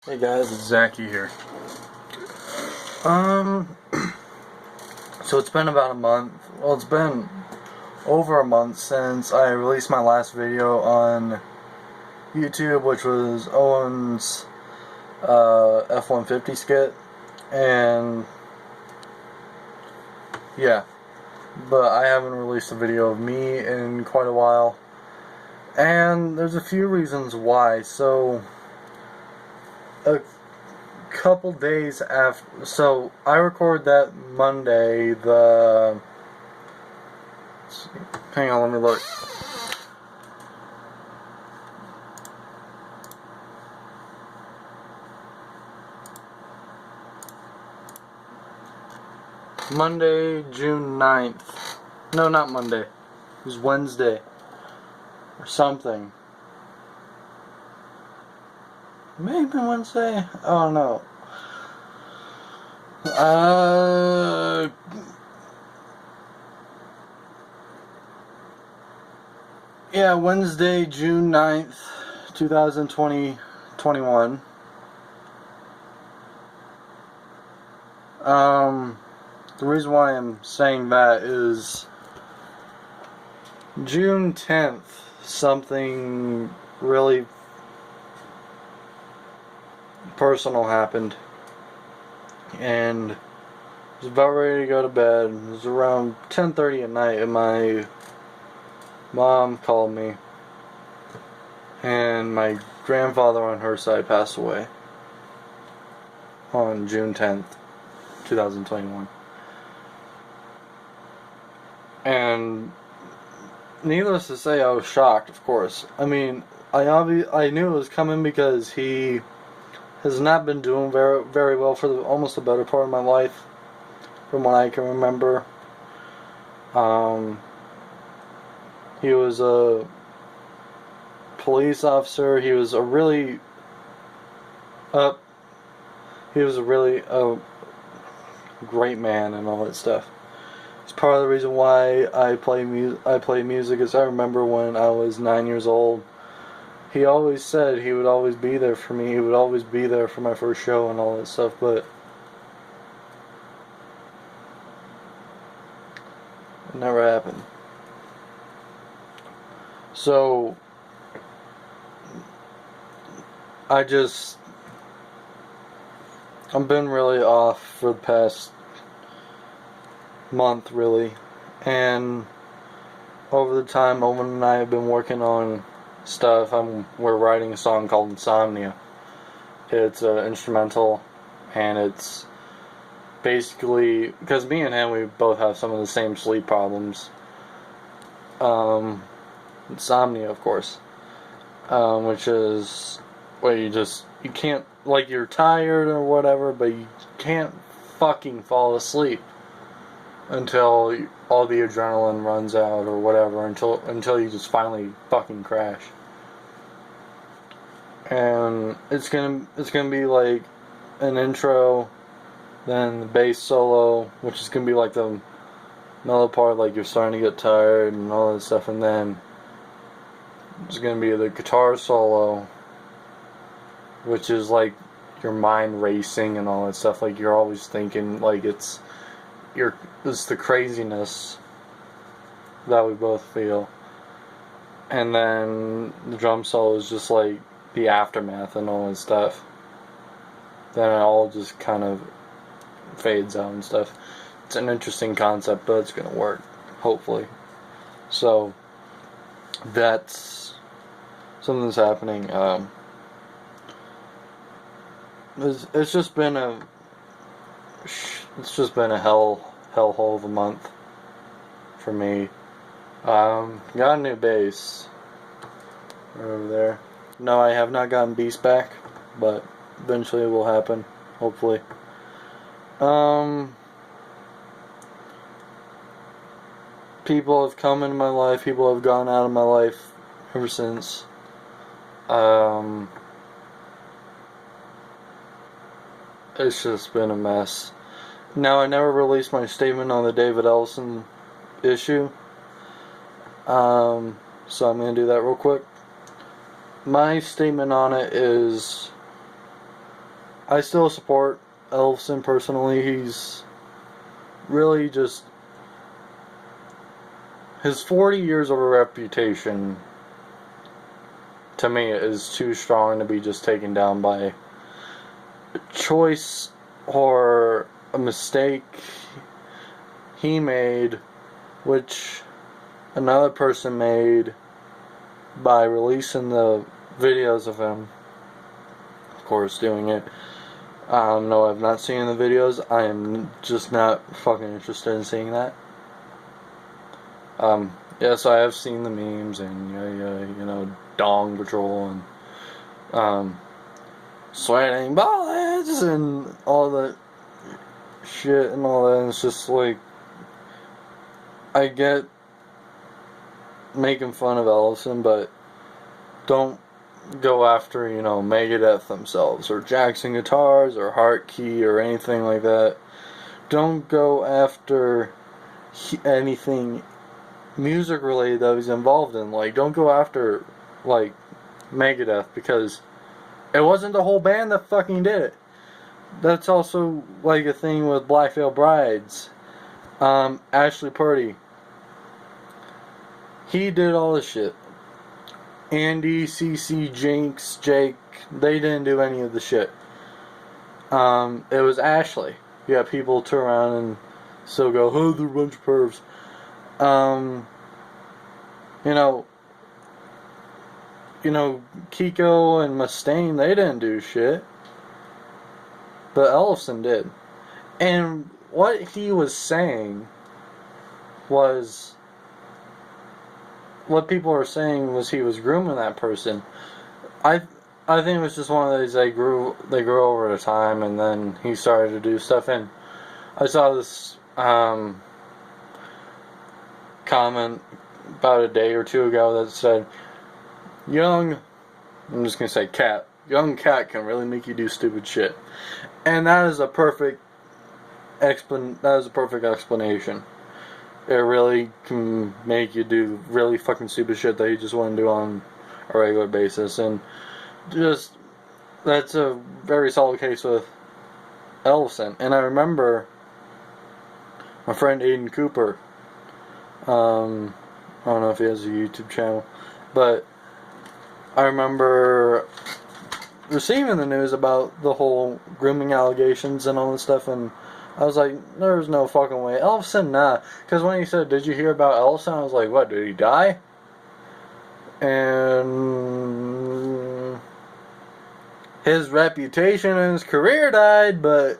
Hey guys, it's S.C.H.E.. here. So it's been about a month. Well, it's been over a month since I released my last video on YouTube, which was Owen's F-150 skit. And yeah, but I haven't released a video of me in quite a while. And there's a few reasons why. So a couple days after, so I record that Monday, hang on, let me look. Monday, June 9th. No, not Monday. It was Wednesday. Or something. Maybe Wednesday? I don't know. Yeah, Wednesday, June 9th, 2021. The reason why I'm saying that is June 10th, something really personal happened. And I was about ready to go to bed. It was around 10:30 at night, and my mom called me, and my grandfather on her side passed away on June 10th, 2021. And needless to say, I was shocked, of course. I mean, I knew it was coming because he has not been doing very well for almost the better part of my life, from what I can remember. He was a police officer. He was a really great man and all that stuff. It's part of the reason why I play music. Is I remember when I was 9 years old, he always said he would always be there for me. He would always be there for my first show and all that stuff, but it never happened. So I've been really off for the past month, really, and over the time, Owen and I have been working on stuff. We're writing a song called Insomnia. It's instrumental, and it's basically, because me and him, we both have some of the same sleep problems. Insomnia, of course, which is where you can't, like, you're tired or whatever, but you can't fucking fall asleep until all the adrenaline runs out or whatever, until you just finally fucking crash. And it's gonna be like an intro, then the bass solo, which is gonna be like the mellow part, like you're starting to get tired and all that stuff, and then it's gonna be the guitar solo, which is like your mind racing and all that stuff, like you're always thinking, like it's the craziness that we both feel. And then the drum solo is just like the aftermath and all that stuff. Then it all just kind of fades out and stuff. It's an interesting concept, but it's gonna work, hopefully. So that's something that's happening. It's just been a hellhole of a month for me. Got a new bass over there. No, I have not gotten Beast back, but eventually it will happen, hopefully. People have come into my life, people have gone out of my life ever since. It's just been a mess. Now, I never released my statement on the David Ellefson issue, so I'm going to do that real quick. My statement on it is I still support Ellefson personally. He's really just... His 40 years of a reputation, to me, is too strong to be just taken down by a choice or a mistake he made, which another person made by releasing the videos of him, of course, doing it. No, I've not seen the videos. I am just not fucking interested in seeing that. Yes, I have seen the memes and, you know, Dong Patrol and, sweating bullets and all that shit and all that. And it's just like, I get making fun of Ellefson, but don't go after, you know, Megadeth themselves, or Jackson Guitars, or Heart-Key, or anything like that. Don't go after anything music related that he's involved in. Like, don't go after, like, Megadeth, because it wasn't the whole band that fucking did it. That's also, like, a thing with Black Veil Brides. Ashley Purdy. He did all this shit. Andy, CC, Jinx, Jake, they didn't do any of the shit. It was Ashley. You got people turn around and still go, oh, they're a bunch of pervs. You know, Kiko and Mustaine, they didn't do shit. But Ellefson did. And what he was saying was... What people were saying was he was grooming that person. I think it was just one of those they grew over the time, and then he started to do stuff. And I saw this comment about a day or two ago that said, I'm just gonna say cat. Young cat can really make you do stupid shit. And that is a perfect explanation. It really can make you do really fucking stupid shit that you just want to do on a regular basis. And just, that's a very solid case with Ellefson. And I remember my friend Aiden Cooper, I don't know if he has a YouTube channel, but I remember receiving the news about the whole grooming allegations and all this stuff, and I was like, there's no fucking way. Ellefson, nah. Because when he said, did you hear about Ellefson? I was like, what, did he die? And his reputation and his career died, but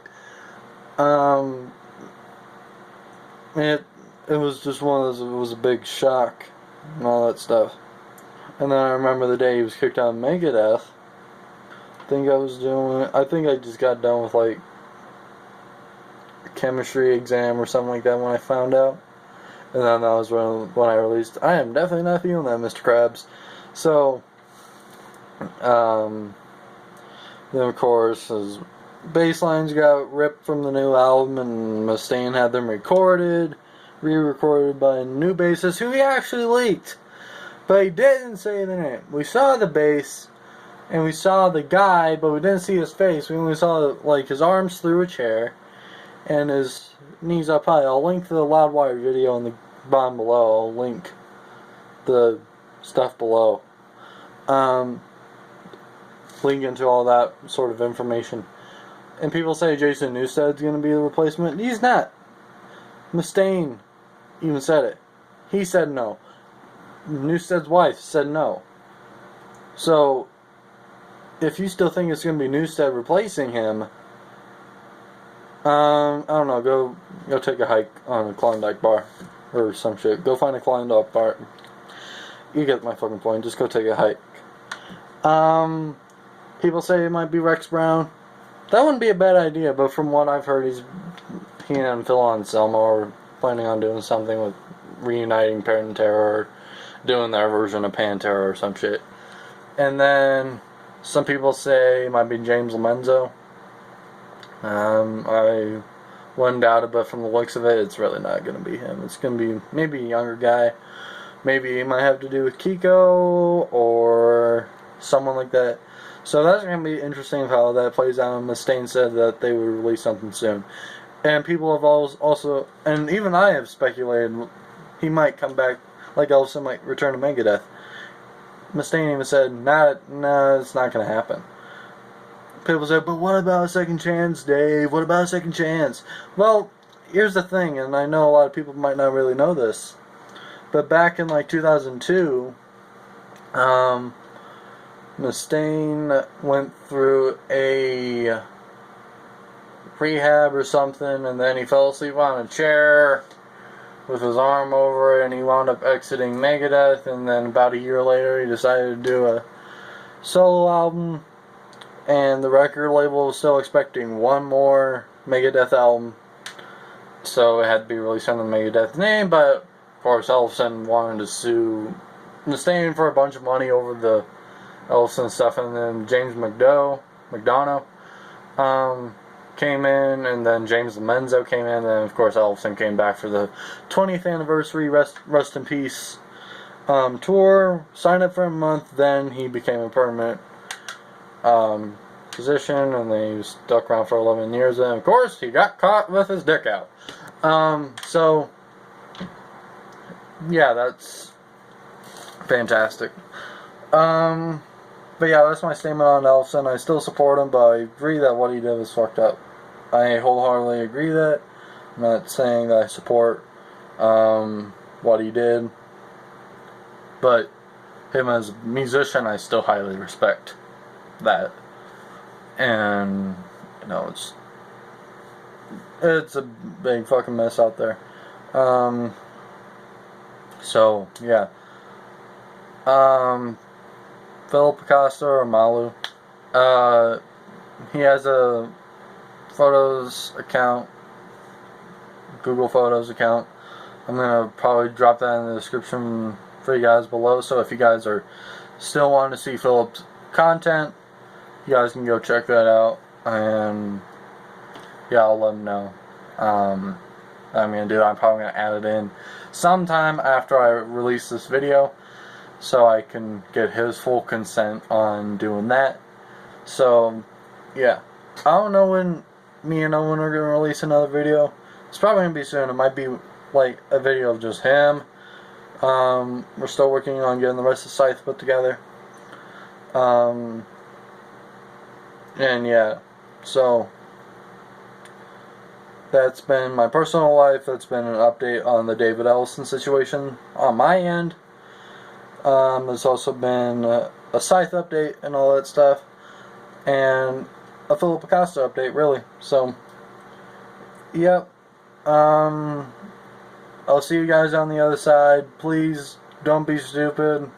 it was just one of those, it was a big shock and all that stuff. And then I remember the day he was kicked out of Megadeth. I think I just got done with, like, chemistry exam or something like that when I found out. And then that was when I released, I am definitely not feeling that, Mr. Krabs. So, then of course, his bass lines got ripped from the new album, and Mustaine had them re-recorded by a new bassist who he actually leaked. But he didn't say the name. We saw the bass, and we saw the guy, but we didn't see his face. We only saw, like, his arms through a chair and his knees up high. I'll link the Loudwire video in the bottom below. I'll link the stuff below. Link into all that sort of information. And people say Jason Newsted's going to be the replacement. He's not. Mustaine even said it. He said no. Newsted's wife said no. So, if you still think it's going to be Newsted replacing him, I don't know, go take a hike on a Klondike bar or some shit. Go find a Klondike bar. You get my fucking point. Just go take a hike. People say it might be Rex Brown. That wouldn't be a bad idea, but from what I've heard, he and Phil Anselmo are planning on doing something with reuniting Pantera, or doing their version of Pantera or some shit. And then some people say it might be James Lomenzo. I wouldn't doubt it, but from the looks of it, it's really not going to be him. It's going to be maybe a younger guy. Maybe he might have to do with Kiko or someone like that. So that's going to be interesting how that plays out. Mustaine said that they would release something soon. And people have also, and even I have speculated, he might come back, like Ellefson might return to Megadeth. Mustaine even said, no, it's not going to happen. People said, but what about a second chance, Dave? What about a second chance? Well, here's the thing, and I know a lot of people might not really know this, but back in like 2002, Mustaine went through a rehab or something, and then he fell asleep on a chair with his arm over it, and he wound up exiting Megadeth, and then about a year later he decided to do a solo album, and the record label was still expecting one more Megadeth album, so it had to be released under the Megadeth name, but of course Ellefson wanted to sue Mustaine for a bunch of money over the Ellefson stuff, and then James McDonough came in, and then James Lomenzo came in, and then of course Ellefson came back for the 20th anniversary Rest in Peace tour, signed up for a month, then he became a permanent position, and then he stuck around for 11 years, and of course he got caught with his dick out. So yeah, that's fantastic. But yeah, that's my statement on Ellefson. I still support him, but I agree that what he did was fucked up. I wholeheartedly agree that. I'm not saying that I support what he did, but him as a musician, I still highly respect that. And you know, it's a big fucking mess out there. So yeah. Phillip Acosta or Malu. He has a Photos account, Google Photos account. I'm gonna probably drop that in the description for you guys below. So if you guys are still wanting to see Phillip's content, you guys can go check that out. And yeah, I'll let him know. I'm probably gonna add it in sometime after I release this video, so I can get his full consent on doing that. So yeah, I don't know when me and Owen are going to release another video. It's probably going to be soon. It might be like a video of just him. We're still working on getting the rest of S.C.Y.T.H.E put together. And yeah, so that's been my personal life. That's been an update on the David Ellefson situation on my end. There's also been a S.C.Y.T.H update and all that stuff, and a Phillip Acosta update, really. So, yep. I'll see you guys on the other side. Please don't be stupid.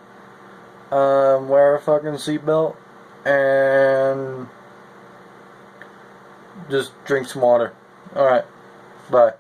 Wear a fucking seatbelt and just drink some water. Alright, bye.